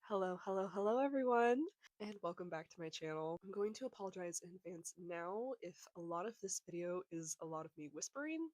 Hello, hello, hello everyone, and welcome back to my channel. I'm going to apologize in advance now if a lot of this video is a lot of me whispering,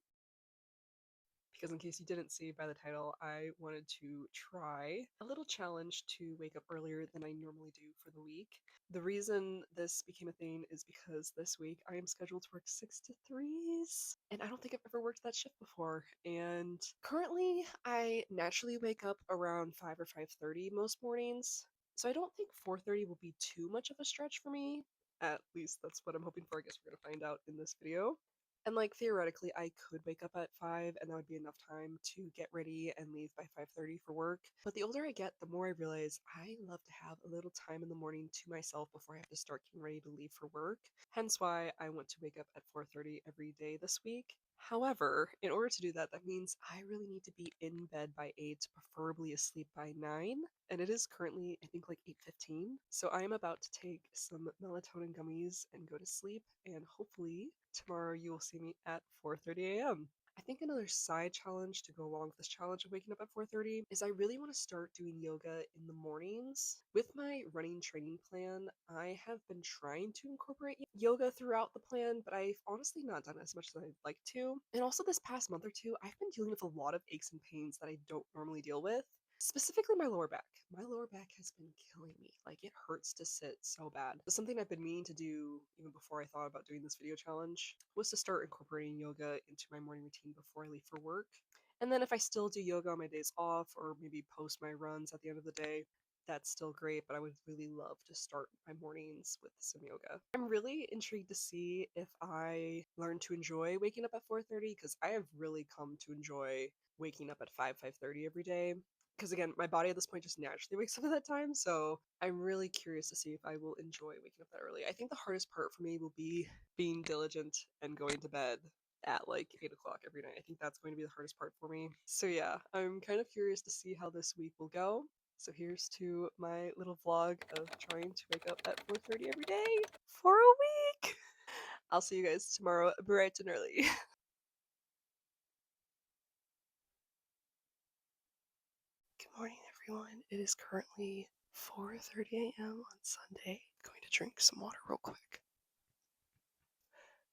because in case you didn't see by the title, I wanted to try a little challenge to wake up earlier than I normally do for the week. The reason this became a thing is because this week I am scheduled to work 6 to 3s, and I don't think I've ever worked that shift before. And currently, I naturally wake up around 5 or 5:30 most mornings, so I don't think 4:30 will be too much of a stretch for me. At least that's what I'm hoping for. I guess we're gonna find out in this video. And like theoretically, I could wake up at 5 and that would be enough time to get ready and leave by 5:30 for work. But the older I get, the more I realize I love to have a little time in the morning to myself before I have to start getting ready to leave for work. Hence why I want to wake up at 4:30 every day this week. However, in order to do that, that means I really need to be in bed by 8, preferably asleep by 9. And it is currently, I think, like 8:15. So I am about to take some melatonin gummies and go to sleep, and hopefully tomorrow you will see me at 4:30 a.m. I think another side challenge to go along with this challenge of waking up at 4:30 is I really want to start doing yoga in the mornings. With my running training plan, I have been trying to incorporate yoga throughout the plan, but I've honestly not done as much as I'd like to. And also this past month or two, I've been dealing with a lot of aches and pains that I don't normally deal with. Specifically my lower back. My lower back has been killing me. Like, it hurts to sit so bad. But something I've been meaning to do even before I thought about doing this video challenge was to start incorporating yoga into my morning routine before I leave for work. And then if I still do yoga on my days off or maybe post my runs at the end of the day, that's still great, but I would really love to start my mornings with some yoga. I'm really intrigued to see if I learn to enjoy waking up at 4:30 because I have really come to enjoy waking up at 5:30 every day, because again, my body at this point just naturally wakes up at that time, so I'm really curious to see if I will enjoy waking up that early. I think the hardest part for me will be being diligent and going to bed at like 8 o'clock every night. I think that's going to be the hardest part for me. So yeah, I'm kind of curious to see how this week will go. So here's to my little vlog of trying to wake up at 4:30 every day for a week. I'll see you guys tomorrow bright and early. Good morning, everyone. It is currently 4:30 a.m. on Sunday. Going to drink some water real quick.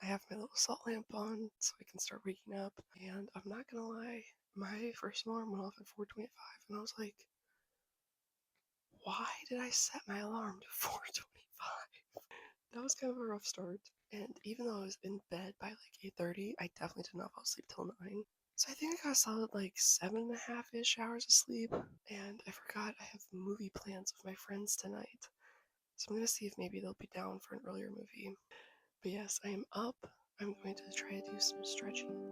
I have my little salt lamp on so I can start waking up, and I'm not gonna lie, my first alarm went off at 4:25, and I was like, why did I set my alarm to 4:25? That was kind of a rough start, and even though I was in bed by like 8:30, I definitely did not fall asleep till 9. So I think I got a solid like 7.5-ish hours of sleep, and I forgot I have movie plans with my friends tonight. So I'm gonna see if maybe they'll be down for an earlier movie. But yes, I am up. I'm going to try to do some stretching.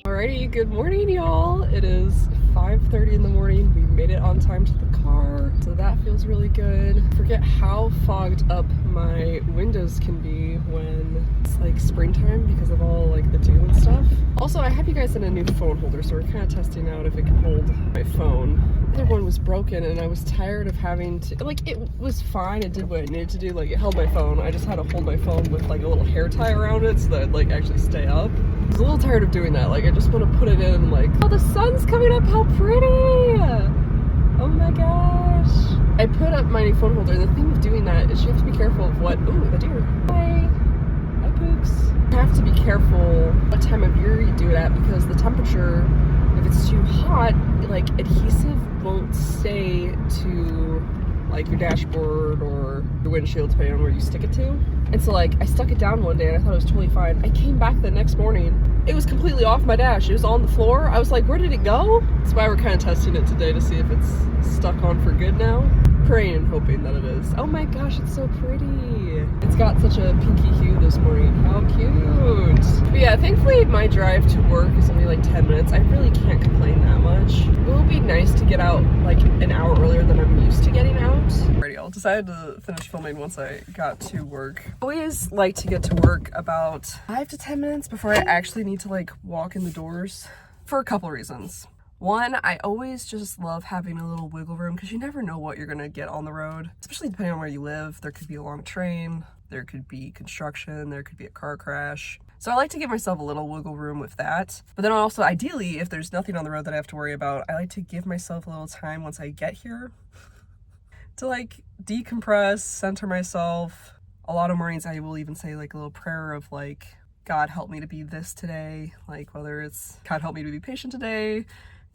Alrighty, good morning, y'all. It is 5:30 in the morning. We made it on time to the car, so that feels really good. Forget how fogged up my windows can be when it's like springtime because of all like the dew and stuff. Also, I have you guys in a new phone holder, so we're kind of testing out if it can hold my phone. The other one was broken, and I was tired of having to, like, it was fine. It did what it needed to do. Like, it held my phone. I just had to hold my phone with like a little hair tie around it so that it'd like actually stay up. I was a little tired of doing that. Like, I just want to put it in, like, oh, the sun's coming up, how pretty! Oh my gosh. I put up my new phone holder, and the thing with doing that is you have to be careful of what, ooh, a deer. Hi. Hi, Pooks. You have to be careful what time of year you do it at because the temperature, if it's too hot, like, adhesive won't stay to like your dashboard or your windshield, depending on where you stick it to. And so like I stuck it down one day and I thought it was totally fine. I came back the next morning, it was completely off my dash. It was on the floor. I was like, where did it go? That's why we're kind of testing it today to see if it's stuck on for good now. Praying and hoping that it is. Oh my gosh, it's so pretty. It's got such a pinky hue this morning. How cute. But yeah, thankfully my drive to work is only like 10 minutes. I really can't complain that much. It will be nice to get out like an hour earlier than I'm used to getting out. Alrighty, I decided to finish filming once I got to work. I always like to get to work about 5 to 10 minutes before I actually need to like walk in the doors for a couple reasons. One, I always just love having a little wiggle room because you never know what you're gonna get on the road, especially depending on where you live. There could be a long train, there could be construction, there could be a car crash. So I like to give myself a little wiggle room with that. But then also, ideally, if there's nothing on the road that I have to worry about, I like to give myself a little time once I get here to like decompress, center myself. A lot of mornings I will even say like a little prayer of like, God help me to be this today. Like whether it's God help me to be patient today,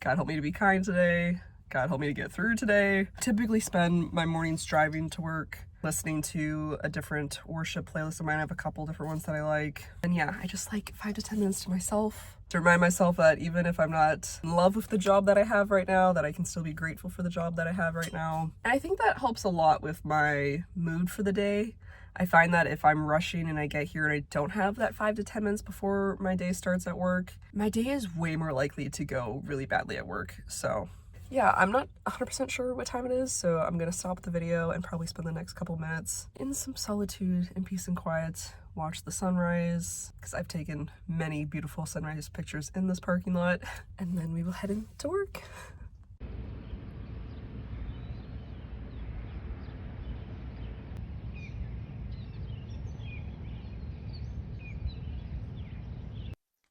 God help me to be kind today, God help me to get through today. I typically spend my mornings driving to work, listening to a different worship playlist of mine. I have a couple different ones that I like. And yeah, I just like 5 to 10 minutes to myself to remind myself that even if I'm not in love with the job that I have right now, that I can still be grateful for the job that I have right now. And I think that helps a lot with my mood for the day. I find that if I'm rushing and I get here and I don't have that 5 to 10 minutes before my day starts at work, my day is way more likely to go really badly at work. So yeah, I'm not 100% sure what time it is, so I'm gonna stop the video and probably spend the next couple minutes in some solitude and peace and quiet, watch the sunrise, because I've taken many beautiful sunrise pictures in this parking lot, and then we will head into work.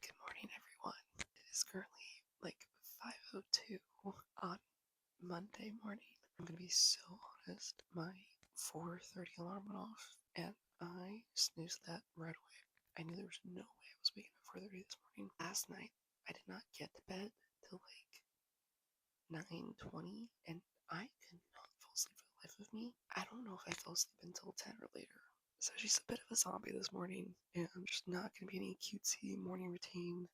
Good morning, everyone. It is currently like 5:02 on Monday morning. I'm gonna be so honest, my 4:30 alarm went off and I snoozed that right away. I knew there was no way I was waking up 4:30 this morning. Last night, I did not get to bed till like 9:20 and I could not fall asleep for the life of me. I don't know if I fell asleep until 10 or later. So she's a bit of a zombie this morning, and I'm just not gonna be any cutesy morning routine.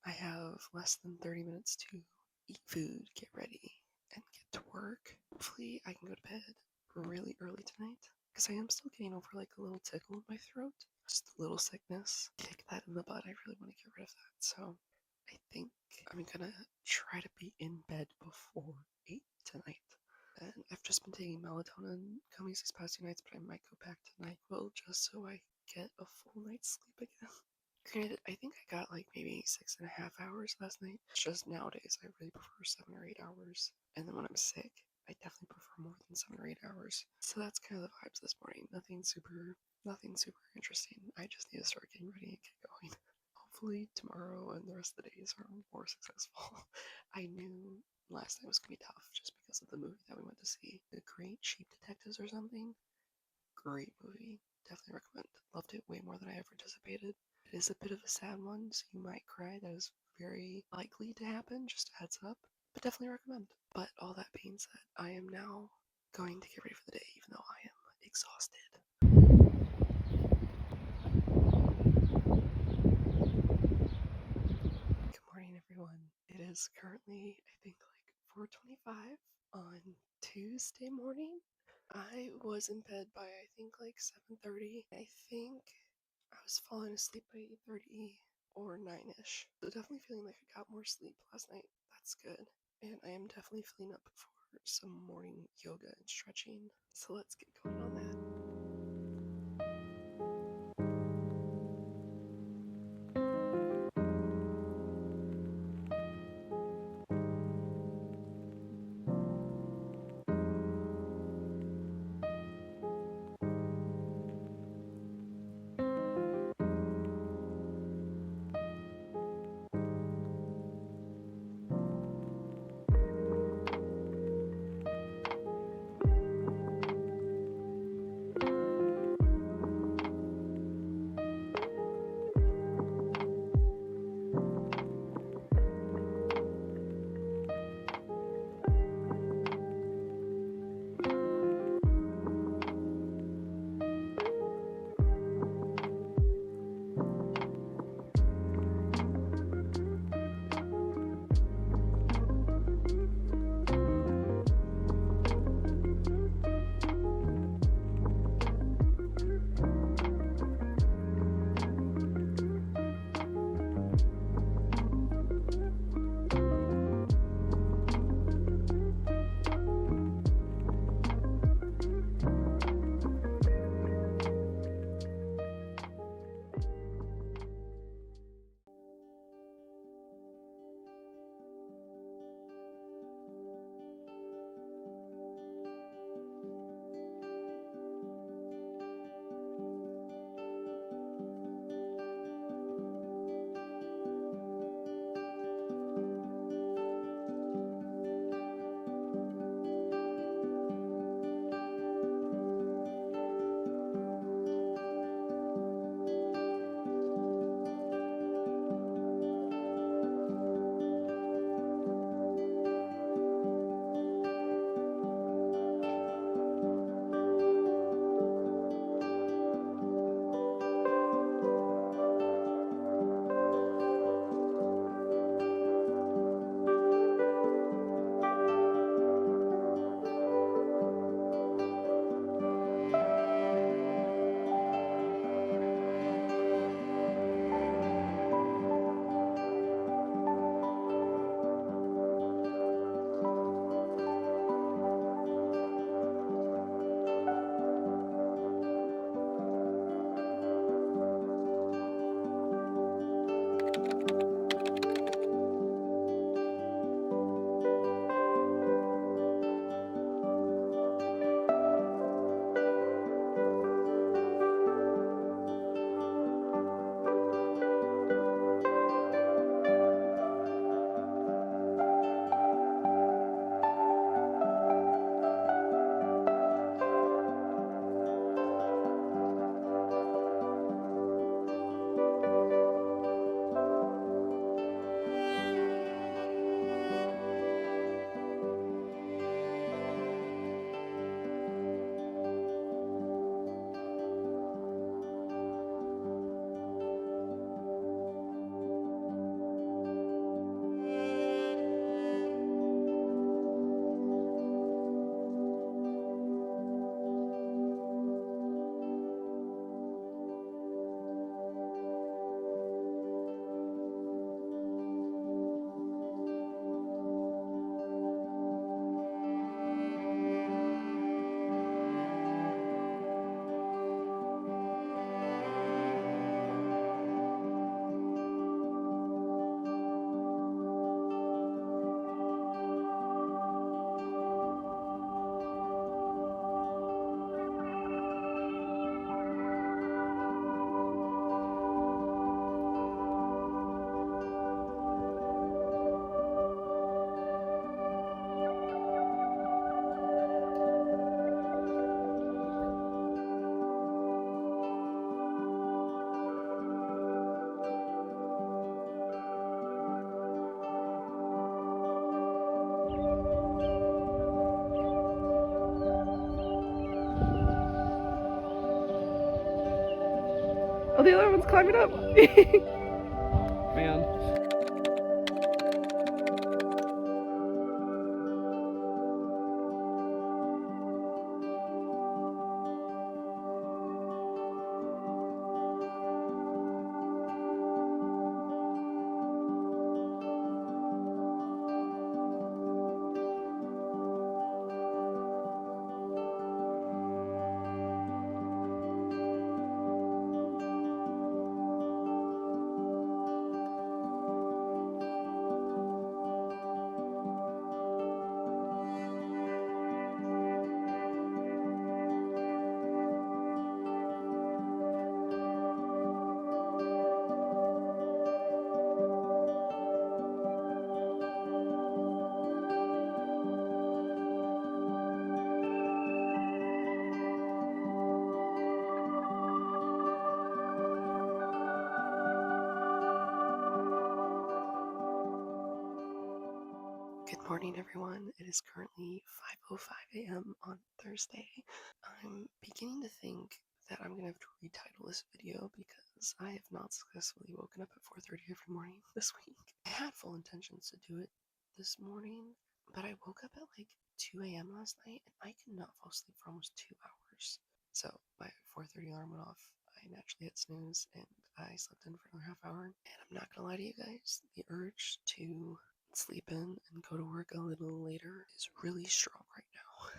I have less than 30 minutes to eat food, get ready, and get to work. Hopefully I can go to bed really early tonight, because I am still getting over like a little tickle in my throat. Just a little sickness. Kick that in the butt. I really want to get rid of that. So I think I'm gonna try to be in bed before 8 tonight. And I've just been taking melatonin gummies these past 2 nights, but I might go back to NyQuil just so I get a full night's sleep again. Granted, I think I got like maybe 6.5 hours last night. It's just nowadays I really prefer 7 or 8 hours. And then when I'm sick, I definitely prefer more than 7 or 8 hours. So that's kind of the vibes this morning. Nothing super interesting. I just need to start getting ready and get going. Hopefully tomorrow and the rest of the days are more successful. I knew last night was gonna be tough just because of the movie that we went to see. The Great Sheep Detectives or something. Great movie. Definitely recommend. Loved it way more than I ever anticipated. It is a bit of a sad one, so you might cry. That is very likely to happen, just a heads up. But definitely recommend. But all that being said, I am now going to get ready for the day, even though I am exhausted. Good morning, everyone. It is currently, I think, like 4:25 on Tuesday morning. I was in bed by, I think, like 7:30. I think I was falling asleep by 8:30. or 9-ish. So definitely feeling like I got more sleep last night. That's good. And I am definitely feeling up for some morning yoga and stretching. So let's get going on that. Oh, the other one's climbing up. Man. Good morning, everyone. It is currently 5:05 a.m. on Thursday. I'm beginning to think that I'm gonna have to retitle this video because I have not successfully woken up at 4:30 every morning this week. I had full intentions to do it this morning, but I woke up at like 2 a.m. last night and I could not fall asleep for almost 2 hours. So my 4:30 alarm went off. I naturally hit snooze and I slept in for another half hour. And I'm not gonna lie to you guys, the urge to sleep in and go to work a little later is really strong right now.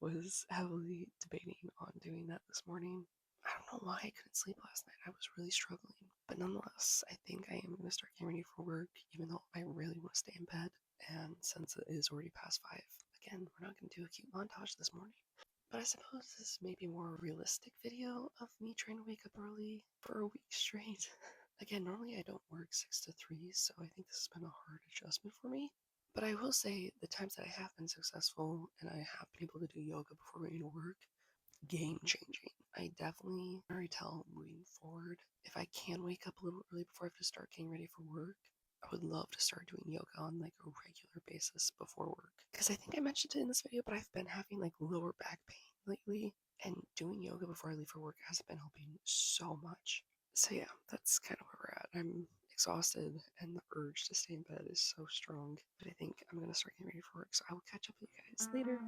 Was heavily debating on doing that this morning. I don't know why I couldn't sleep last night. I was really struggling. But nonetheless, I think I am going to start getting ready for work, even though I really want to stay in bed. And since it is already past 5, again, we're not going to do a cute montage this morning. But I suppose this may be a more realistic video of me trying to wake up early for a week straight. Again, normally I don't work 6 to 3, so I think this has been a hard adjustment for me. But I will say, the times that I have been successful and I have been able to do yoga before going to work, game changing. I definitely already tell moving forward, if I can wake up a little early before I have to start getting ready for work, I would love to start doing yoga on like a regular basis before work. Because I think I mentioned it in this video, but I've been having like lower back pain lately, and doing yoga before I leave for work has been helping so much. So yeah, that's kind of where we're at. I'm exhausted and the urge to stay in bed is so strong. But I think I'm gonna start getting ready for work, so I will catch up with you guys later.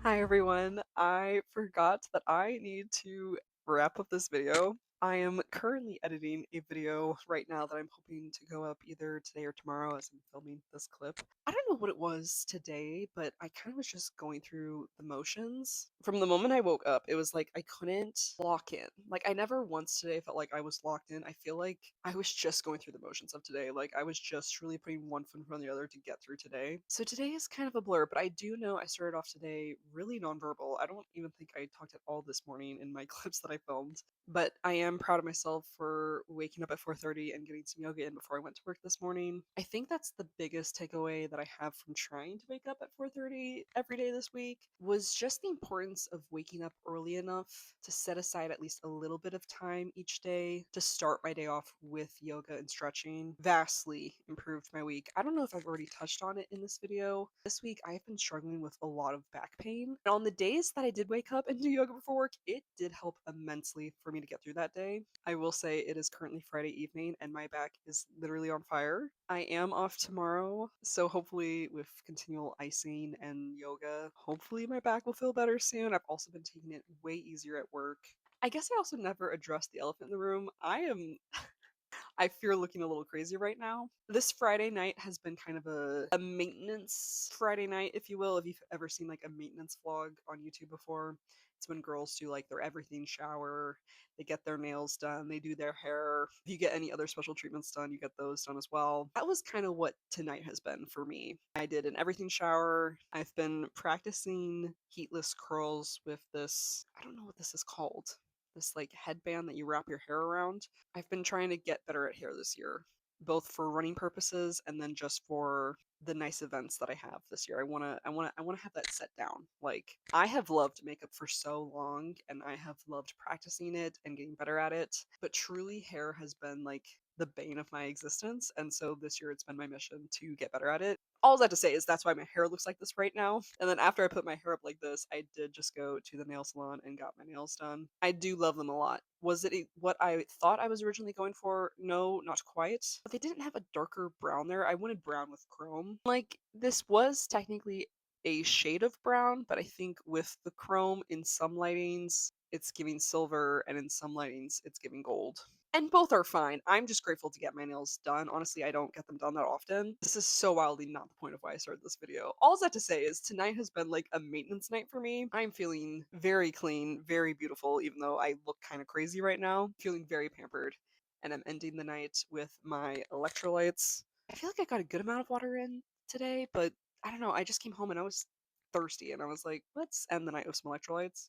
Hi everyone, I forgot that I need to wrap up this video. I am currently editing a video right now that I'm hoping to go up either today or tomorrow as I'm filming this clip. I don't know what it was today, but I kind of was just going through the motions. From the moment I woke up, it was like I couldn't lock in. Like I never once today felt like I was locked in. I feel like I was just going through the motions of today. Like I was just truly putting one foot in front of the other to get through today. So today is kind of a blur, but I do know I started off today really nonverbal. I don't even think I talked at all this morning in my clips that I filmed. But I am proud of myself for waking up at 4:30 and getting some yoga in before I went to work this morning. I think that's the biggest takeaway that I have from trying to wake up at 4:30 every day this week was just the importance of waking up early enough to set aside at least a little bit of time each day to start my day off with yoga and stretching. Vastly improved my week. I don't know if I've already touched on it in this video. This week I've been struggling with a lot of back pain. And on the days that I did wake up and do yoga before work, it did help immensely for me to get through that day. I will say it is currently Friday evening and my back is literally on fire. I am off tomorrow, so hopefully with continual icing and yoga, hopefully my back will feel better soon. I've also been taking it way easier at work. I guess I also never addressed the elephant in the room. I fear looking a little crazy right now. This Friday night has been kind of a maintenance Friday night, if you will. If you've ever seen like a maintenance vlog on YouTube before, it's when girls do like their everything shower, they get their nails done, they do their hair. If you get any other special treatments done, you get those done as well. That was kind of what tonight has been for me. I did an everything shower. I've been practicing heatless curls with this, I don't know what this is called. This like headband that you wrap your hair around. I've been trying to get better at hair this year, both for running purposes and then just for the nice events that I have this year. I wanna have that set down. Like, I have loved makeup for so long and I have loved practicing it and getting better at it. But truly hair has been like the bane of my existence. And so this year it's been my mission to get better at it. All that to say is that's why my hair looks like this right now. And then after I put my hair up like this, I did just go to the nail salon and got my nails done. I do love them a lot. Was it what I thought I was originally going for? No, not quite. But they didn't have a darker brown there. I wanted brown with chrome. Like, this was technically a shade of brown, but I think with the chrome in some lightings, it's giving silver, and in some lightings, it's giving gold. And both are fine. I'm just grateful to get my nails done. Honestly, I don't get them done that often. This is so wildly not the point of why I started this video. All that to say is tonight has been like a maintenance night for me. I'm feeling very clean, very beautiful, even though I look kind of crazy right now. Feeling very pampered. And I'm ending the night with my electrolytes. I feel like I got a good amount of water in today, but I don't know. I just came home and I was thirsty and I was like, let's end the night with some electrolytes.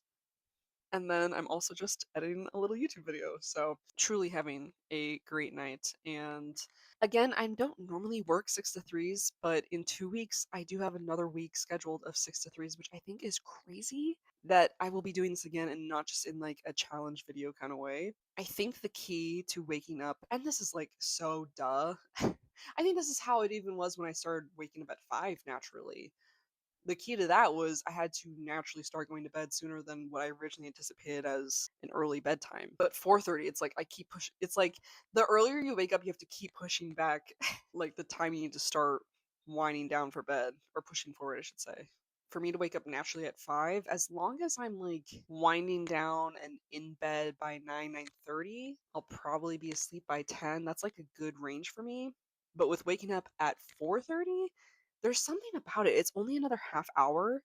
And then I'm also just editing a little YouTube video. So, truly having a great night. And again, I don't normally work 6 to 3s, but in 2 weeks, I do have another week scheduled of 6 to 3s, which I think is crazy that I will be doing this again and not just in like a challenge video kind of way. I think the key to waking up, and this is like so duh. I think this is how it even was when I started waking up at 5 naturally. The key to that was I had to naturally start going to bed sooner than what I originally anticipated as an early bedtime. But 4:30, it's like I keep pushing. It's like the earlier you wake up, you have to keep pushing back, like the time you need to start winding down for bed or pushing forward, I should say. For me to wake up naturally at 5, as long as I'm like winding down and in bed by 9:30, I'll probably be asleep by 10. That's like a good range for me. But with waking up at 4:30, there's something about it. It's only another half hour,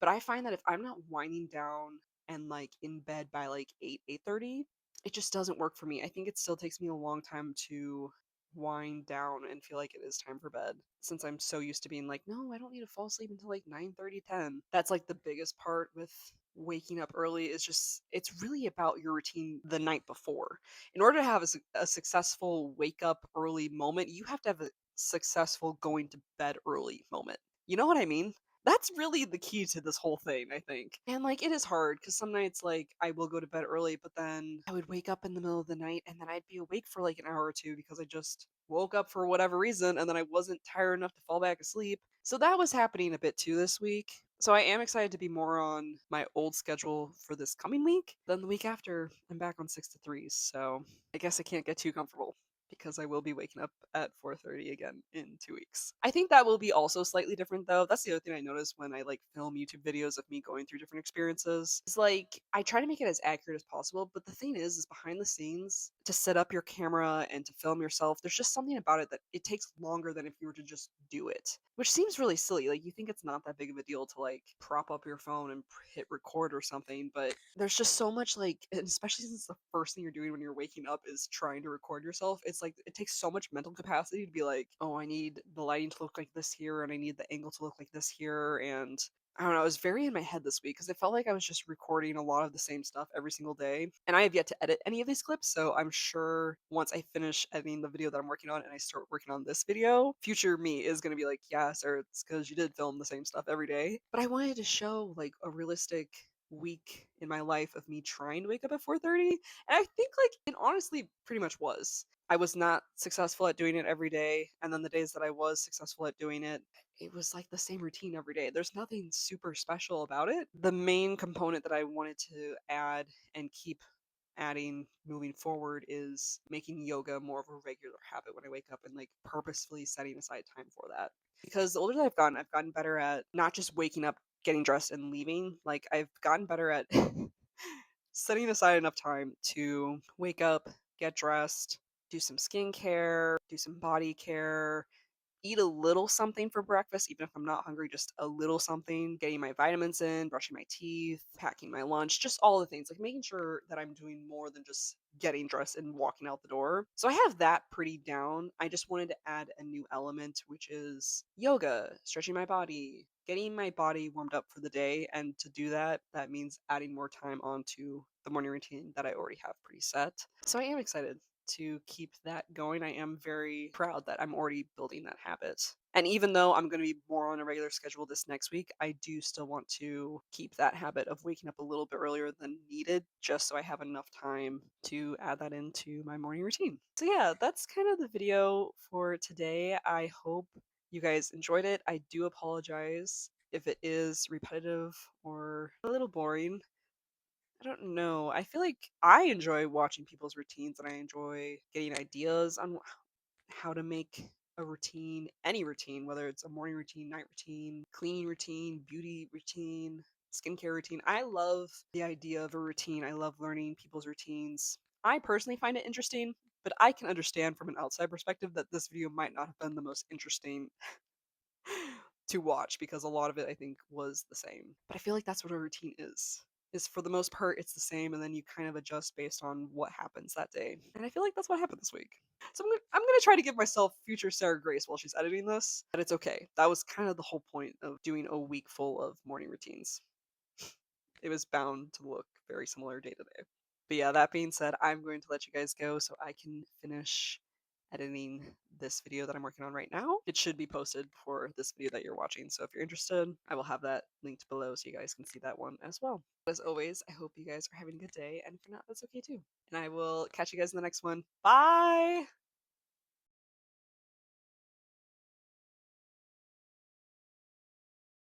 but I find that if I'm not winding down and like in bed by like 8, 8:30, it just doesn't work for me. I think it still takes me a long time to wind down and feel like it is time for bed since I'm so used to being like, no, I don't need to fall asleep until like 9:30, 10. That's like the biggest part with waking up early is just it's really about your routine the night before. In order to have a successful wake up early moment, you have to have a successful going to bed early moment. You know what I mean? That's really the key to this whole thing, I think. And like it is hard because some nights like I will go to bed early, but then I would wake up in the middle of the night and then I'd be awake for like an hour or two because I just woke up for whatever reason and then I wasn't tired enough to fall back asleep. So that was happening a bit too this week. So I am excited to be more on my old schedule for this coming week. Then the week after, I'm back on 6 to 3s. So I guess I can't get too comfortable because I will be waking up at 4:30 again in 2 weeks. I think that will be also slightly different though. That's the other thing I notice when I like film YouTube videos of me going through different experiences. It's like I try to make it as accurate as possible, but the thing is behind the scenes to set up your camera and to film yourself, there's just something about it that it takes longer than if you were to just do it. Which seems really silly. Like you think it's not that big of a deal to like prop up your phone and hit record or something, but there's just so much like, and especially since the first thing you're doing when you're waking up is trying to record yourself, it's like it takes so much mental capacity to be like, oh, I need the lighting to look like this here, and I need the angle to look like this here, and I don't know, I was very in my head this week because it felt like I was just recording a lot of the same stuff every single day. And I have yet to edit any of these clips, so I'm sure once I finish editing the video that I'm working on and I start working on this video, future me is going to be like, yeah, sir, it's because you did film the same stuff every day. But I wanted to show like a realistic week in my life of me trying to wake up at 4:30, and I think like it honestly pretty much was. I was not successful at doing it every day, and then the days that I was successful at doing it, it was like the same routine every day. There's nothing super special about it. The main component that I wanted to add and keep adding moving forward is making yoga more of a regular habit when I wake up and like purposefully setting aside time for that. Because the older that I've gotten better at not just waking up, getting dressed, and leaving. Like I've gotten better at setting aside enough time to wake up, get dressed, do some skincare, do some body care, eat a little something for breakfast, even if I'm not hungry, just a little something, getting my vitamins in, brushing my teeth, packing my lunch, just all the things, like making sure that I'm doing more than just getting dressed and walking out the door. So I have that pretty down. I just wanted to add a new element, which is yoga, stretching my body, getting my body warmed up for the day. And to do that, that means adding more time onto the morning routine that I already have pretty set. So I am excited. to keep that going. I am very proud that I'm already building that habit. And even though I'm going to be more on a regular schedule this next week, I do still want to keep that habit of waking up a little bit earlier than needed, just so I have enough time to add that into my morning routine. So, yeah, that's kind of the video for today. I hope you guys enjoyed it. I do apologize if it is repetitive or a little boring. I don't know. I feel like I enjoy watching people's routines and I enjoy getting ideas on how to make a routine, any routine, whether it's a morning routine, night routine, cleaning routine, beauty routine, skincare routine. I love the idea of a routine. I love learning people's routines. I personally find it interesting, but I can understand from an outside perspective that this video might not have been the most interesting to watch because a lot of it I think was the same. But I feel like that's what a routine is. Is for the most part it's the same and then you kind of adjust based on what happens that day. And I feel like that's what happened this week. So I'm gonna try to give myself future Sarah Grace while she's editing this, but it's okay. That was kind of the whole point of doing a week full of morning routines. It was bound to look very similar day to day. But yeah, that being said, I'm going to let you guys go so I can finish editing this video that I'm working on right now. It should be posted for this video that you're watching, so if you're interested, I will have that linked below so you guys can see that one as well. As always, I hope you guys are having a good day, and if you're not, that's okay too. And I will catch you guys in the next one. Bye!